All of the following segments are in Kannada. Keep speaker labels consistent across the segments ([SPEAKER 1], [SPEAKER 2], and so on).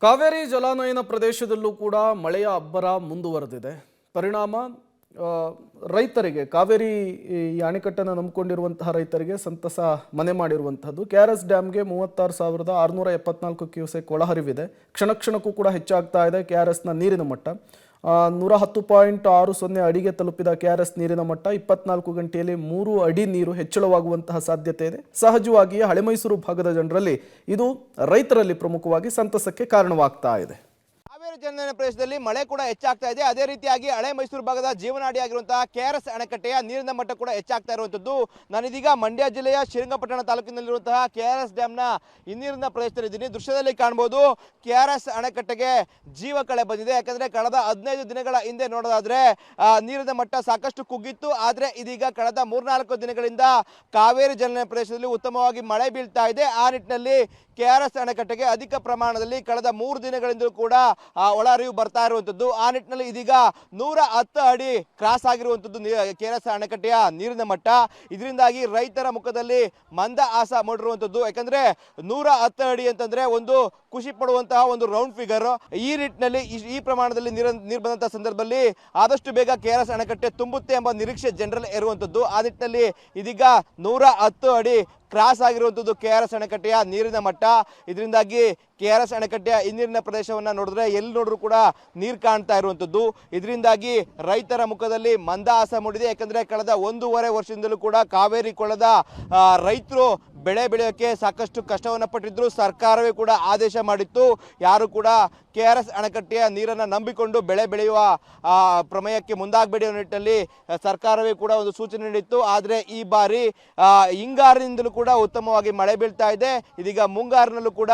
[SPEAKER 1] ಕಾವೇರಿ ಜಲಾನಯನ ಪ್ರದೇಶದಲ್ಲೂ ಕೂಡ ಮಳೆಯ ಅಬ್ಬರ ಮುಂದುವರೆದಿದೆ. ಪರಿಣಾಮ ರೈತರಿಗೆ ಕಾವೇರಿ ಈ ಅಣೆಕಟ್ಟನ್ನು ನಂಬಿಕೊಂಡಿರುವಂತಹ ರೈತರಿಗೆ ಸಂತಸ ಮನೆ ಮಾಡಿರುವಂತಹದ್ದು. KRS ಡ್ಯಾಮ್ಗೆ 36,674 cusec ಒಳಹರಿವಿದೆ. ಕ್ಷಣಕ್ಕೂ ಕೂಡ ಹೆಚ್ಚಾಗ್ತಾ ಇದೆ ಕೆಆರ್ಎಸ್ನ ನೀರಿನ ಮಟ್ಟ. 110.60 ಅಡಿಗೆ ತಲುಪಿದ ಕೆಆರ್ಎಸ್ ನೀರಿನ ಮಟ್ಟ 24 ಗಂಟೆಯಲ್ಲಿ 3 ಅಡಿ ನೀರು ಹೆಚ್ಚಳವಾಗುವಂತಹ ಸಾಧ್ಯತೆ ಇದೆ. ಸಹಜವಾಗಿಯೇ ಹಳೆ ಮೈಸೂರು ಭಾಗದ ಜನರಲ್ಲಿ ಇದು ರೈತರಲ್ಲಿ ಪ್ರಮುಖವಾಗಿ ಸಂತಸಕ್ಕೆ ಕಾರಣವಾಗ್ತಾ ಇದೆ.
[SPEAKER 2] ಕಾವೇರಿ ಜಲಾನಯನ ಪ್ರದೇಶದಲ್ಲಿ ಮಳೆ ಕೂಡ ಹೆಚ್ಚಾಗ್ತಾ ಇದೆ. ಅದೇ ರೀತಿಯಾಗಿ ಹಳೆ ಮೈಸೂರು ಭಾಗದ ಜೀವನಾಡಿಯಾಗಿರುವಂತಹ ಕೆಆರ್ಎಸ್ ಅಣೆಕಟ್ಟೆಯ ನೀರಿನ ಮಟ್ಟ ಕೂಡ ಹೆಚ್ಚಾಗ್ತಾ ಇರುವಂತದ್ದು. ನಾನಿದೀಗ ಮಂಡ್ಯ ಜಿಲ್ಲೆಯ ಶ್ರೀರಂಗಪಟ್ಟಣ ತಾಲೂಕಿನಲ್ಲಿರುವಂತಹ ಕೆಆರ್ಎಸ್ ಡ್ಯಾಮ್ನ ಹಿನ್ನೀರಿನ ಪ್ರದೇಶದಲ್ಲಿದ್ದೀನಿ. ದೃಶ್ಯದಲ್ಲಿ ಕಾಣಬಹುದು ಕೆಆರ್ಎಸ್ ಅಣೆಕಟ್ಟೆಗೆ ಜೀವ ಕಳೆ ಬಂದಿದೆ. ಯಾಕಂದ್ರೆ ಕಳೆದ 15 ದಿನಗಳ ಹಿಂದೆ ನೋಡೋದಾದ್ರೆ ನೀರಿನ ಮಟ್ಟ ಸಾಕಷ್ಟು ಕುಗ್ಗಿತ್ತು. ಆದ್ರೆ ಇದೀಗ ಕಳೆದ 3-4 ದಿನಗಳಿಂದ ಕಾವೇರಿ ಜಲಾನಯನ ಪ್ರದೇಶದಲ್ಲಿ ಉತ್ತಮವಾಗಿ ಮಳೆ ಬೀಳ್ತಾ ಇದೆ. ಆ ನಿಟ್ಟಿನಲ್ಲಿ ಕೆಆರ್ಎಸ್ ಅಣೆಕಟ್ಟೆಗೆ ಅಧಿಕ ಪ್ರಮಾಣದಲ್ಲಿ ಕಳೆದ 3 ದಿನಗಳಿಂದ ಕೂಡ ಒಳಹರಿವು ಬರ್ತಾ ಇರುವಂತದ್ದು. ಆ ನಿಟ್ಟಿನಲ್ಲಿ ಇದೀಗ 110 ಅಡಿ ಕ್ರಾಸ್ ಆಗಿರುವಂತದ್ದು ಕೆಆರ್ಎಸ್ ಅಣೆಕಟ್ಟೆಯ ನೀರಿನ ಮಟ್ಟ. ಇದರಿಂದಾಗಿ ರೈತರ ಮುಖದಲ್ಲಿ ಮಂದ ಆಸ ಮೂಡಿರುವಂತದ್ದು. ಯಾಕಂದ್ರೆ 110 ಅಡಿ ಅಂತಂದ್ರೆ ಒಂದು ಖುಷಿ ಪಡುವಂತಹ ಒಂದು ರೌಂಡ್ ಫಿಗರ್. ಈ ನಿಟ್ಟಿನಲ್ಲಿ ಈ ಪ್ರಮಾಣದಲ್ಲಿ ನೀರು ಬಂದಂತಹ ಸಂದರ್ಭದಲ್ಲಿ ಆದಷ್ಟು ಬೇಗ ಕೆಆರ್ಎಸ್ ಅಣೆಕಟ್ಟೆ ತುಂಬುತ್ತೆ ಎಂಬ ನಿರೀಕ್ಷೆ ಜನರಲ್ಲಿ ಇರುವಂತದ್ದು. ಆ ನಿಟ್ಟಿನಲ್ಲಿ ಇದೀಗ 110 ಅಡಿ ಕ್ರಾಸ್ ಆಗಿರುವಂತದ್ದು ಕೆಆರ್ಎಸ್ ಅಣೆಕಟ್ಟೆಯ ನೀರಿನ ಮಟ್ಟ. ಇದರಿಂದಾಗಿ ಕೆಆರ್ಎಸ್ ಅಣೆಕಟ್ಟೆಯ ಹಿನ್ನೀರಿನ ಪ್ರದೇಶವನ್ನ ನೋಡಿದ್ರೆ ಎಲ್ಲಿ ನೋಡ್ರು ಕೂಡ ನೀರು ಕಾಣ್ತಾ ಇರುವಂತದ್ದು. ಇದರಿಂದಾಗಿ ರೈತರ ಮುಖದಲ್ಲಿ ಮಂದಹಾಸ ಮೂಡಿದೆ. ಯಾಕಂದ್ರೆ ಕಳೆದ 1.5 ವರ್ಷದಿಂದಲೂ ಕೂಡ ಕಾವೇರಿ ಕೊಳ್ಳದ ರೈತರು ಬೆಳೆ ಬೆಳೆಯೋಕೆ ಸಾಕಷ್ಟು ಕಷ್ಟವನ್ನು ಪಟ್ಟಿದ್ರು. ಸರ್ಕಾರವೇ ಕೂಡ ಆದೇಶ ಮಾಡಿತ್ತು, ಯಾರು ಕೂಡ ಕೆಆರ್ಎಸ್ ಅಣೆಕಟ್ಟೆಯ ನೀರನ್ನು ನಂಬಿಕೊಂಡು ಬೆಳೆ ಬೆಳೆಯುವ ಪ್ರಮೇಯಕ್ಕೆ ಮುಂದಾಗಬೇಡಿ ಅನ್ನೋ ನಿಟ್ಟಿನಲ್ಲಿ ಸರ್ಕಾರವೇ ಕೂಡ ಒಂದು ಸೂಚನೆ ನೀಡಿತ್ತು. ಆದರೆ ಈ ಬಾರಿ ಹಿಂಗಾರಿನಿಂದಲೂ ಕೂಡ ಉತ್ತಮವಾಗಿ ಮಳೆ ಬೀಳ್ತಾ ಇದೆ. ಇದೀಗ ಮುಂಗಾರಿನಲ್ಲೂ ಕೂಡ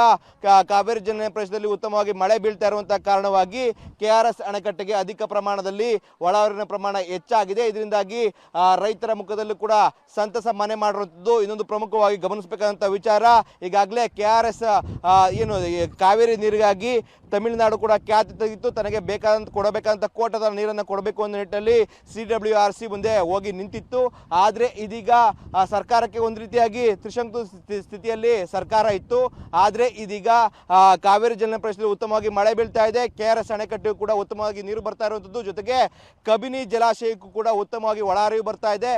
[SPEAKER 2] ಕಾವೇರಿ ಜಲಾನಯನ ಪ್ರದೇಶದಲ್ಲಿ ಉತ್ತಮವಾಗಿ ಮಳೆ ಬೀಳ್ತಾ ಇರುವಂತಹ ಕಾರಣವಾಗಿ ಕೆಆರ್ಎಸ್ ಅಣೆಕಟ್ಟೆಗೆ ಅಧಿಕ ಪ್ರಮಾಣದಲ್ಲಿ ಒಳಹರಿವಿನ ಪ್ರಮಾಣ ಹೆಚ್ಚಾಗಿದೆ. ಇದರಿಂದಾಗಿ ರೈತರ ಮುಖದಲ್ಲೂ ಕೂಡ ಸಂತಸ ಮನೆ ಮಾಡಿರುವಂಥದ್ದು. ಇನ್ನೊಂದು ಪ್ರಮುಖವಾಗಿ ಗಮನಿಸಬೇಕಾದಂಥ ವಿಚಾರ, ಈಗಾಗಲೇ ಕೆಆರ್ಎಸ್ ಏನು ಕಾವೇರಿ ನೀರಿಗಾಗಿ ತಮಿಳುನಾಡು ಕೂಡ ಖ್ಯಾತಿ ತೆಗೆದಿತ್ತು. ತನಗೆ ಕೊಡಬೇಕಾದಂಥ ಕೋಟದ ನೀರನ್ನು ಕೊಡಬೇಕು ಅನ್ನೋ ನಿಟ್ಟಿನಲ್ಲಿ CWRC ಮುಂದೆ ಹೋಗಿ ನಿಂತಿತ್ತು. ಆದರೆ ಇದೀಗ ಸರ್ಕಾರಕ್ಕೆ ಒಂದು ರೀತಿಯಾಗಿ ತ್ರಿಶಂಕು ಸ್ಥಿತಿಯಲ್ಲಿ ಸರ್ಕಾರ ಇತ್ತು. ಆದರೆ ಇದೀಗ ಕಾವೇರಿ ಜಲಾನಯನ ಪ್ರದೇಶದಲ್ಲಿ ಉತ್ತಮವಾಗಿ ಮಳೆ ಬೀಳ್ತಾ ಇದೆ. ಕೆಆರ್ಎಸ್ ಅಣೆಕಟ್ಟೆಗೂ ಕೂಡ ಉತ್ತಮವಾಗಿ ನೀರು ಬರ್ತಾ ಇರುವಂಥದ್ದು. ಜೊತೆಗೆ ಕಬಿನಿ ಜಲಾಶಯಕ್ಕೂ ಕೂಡ ಉತ್ತಮವಾಗಿ ಒಳಹರಿವು ಬರ್ತಾ ಇದೆ.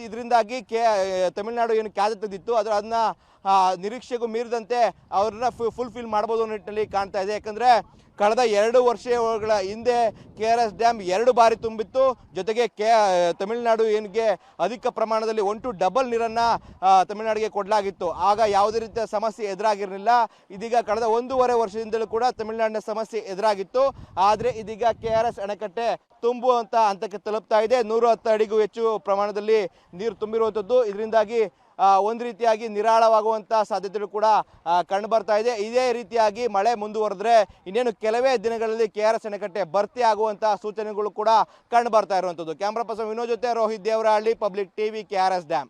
[SPEAKER 2] ಇದರಿಂದಾಗಿ ತಮಿಳುನಾಡು ಏನು ಖ್ಯಾತಿ ತೆಗೆದಿತ್ತು ಅದನ್ನ ನಿರೀಕ್ಷೆಗೂ ಮೀರಿದಂತೆ ಅವ್ರನ್ನ ಫುಲ್ಫಿಲ್ ಮಾಡ್ಬೋದು ಅನ್ನೋ ನಿಟ್ಟಿನಲ್ಲಿ ಕಾಣ್ತಾ ಇದೆ. ಯಾಕಂದ್ರೆ ಕಳೆದ 2 ವರ್ಷಗಳ ಹಿಂದೆ ಕೆಆರ್ಎಸ್ ಡ್ಯಾಮ್ 2 ಬಾರಿ ತುಂಬಿತ್ತು. ಜೊತೆಗೆ ತಮಿಳುನಾಡು ಏನಿಗೆ ಅಧಿಕ ಪ್ರಮಾಣದಲ್ಲಿ 1 ಡಬಲ್ ನೀರನ್ನು ತಮಿಳುನಾಡಿಗೆ ಕೊಡಲಾಗಿತ್ತು. ಆಗ ಯಾವುದೇ ರೀತಿಯ ಸಮಸ್ಯೆ ಎದುರಾಗಿರಲಿಲ್ಲ. ಇದೀಗ ಕಳೆದ 1.5 ವರ್ಷದಿಂದಲೂ ಕೂಡ ತಮಿಳುನಾಡಿನ ಸಮಸ್ಯೆ ಎದುರಾಗಿತ್ತು. ಆದರೆ ಇದೀಗ ಕೆಆರ್ಎಸ್ ಅಣೆಕಟ್ಟೆ ತುಂಬುವಂತ ಹಂತಕ್ಕೆ ತಲುಪ್ತಾ ಇದೆ. 110 ಅಡಿಗೂ ಹೆಚ್ಚು ಪ್ರಮಾಣದಲ್ಲಿ ನೀರು ತುಂಬಿರುವಂಥದ್ದು. ಇದರಿಂದಾಗಿ ಒಂದು ರೀತಿಯಾಗಿ ನಿರಾಳವಾಗುವಂತಹ ಸಾಧ್ಯತೆಗಳು ಕೂಡ ಕಂಡು ಬರ್ತಾ ಇದೆ. ಇದೇ ರೀತಿಯಾಗಿ ಮಳೆ ಮುಂದುವರೆದ್ರೆ ಇನ್ನೇನು ಕೆಲವೇ ದಿನಗಳಲ್ಲಿ ಕೆಆರ್ಎಸ್ ಅಣೆಕಟ್ಟೆ ಭರ್ತಿ ಆಗುವಂತಹ ಸೂಚನೆಗಳು ಕೂಡ ಕಂಡು ಬರ್ತಾ ಇರುವಂಥದ್ದು. ಕ್ಯಾಮ್ರಾ ಪರ್ಸನ್ ವಿನೋದ್ ಜೊತೆ Rohit Devarahalli, public TV, KRS dam.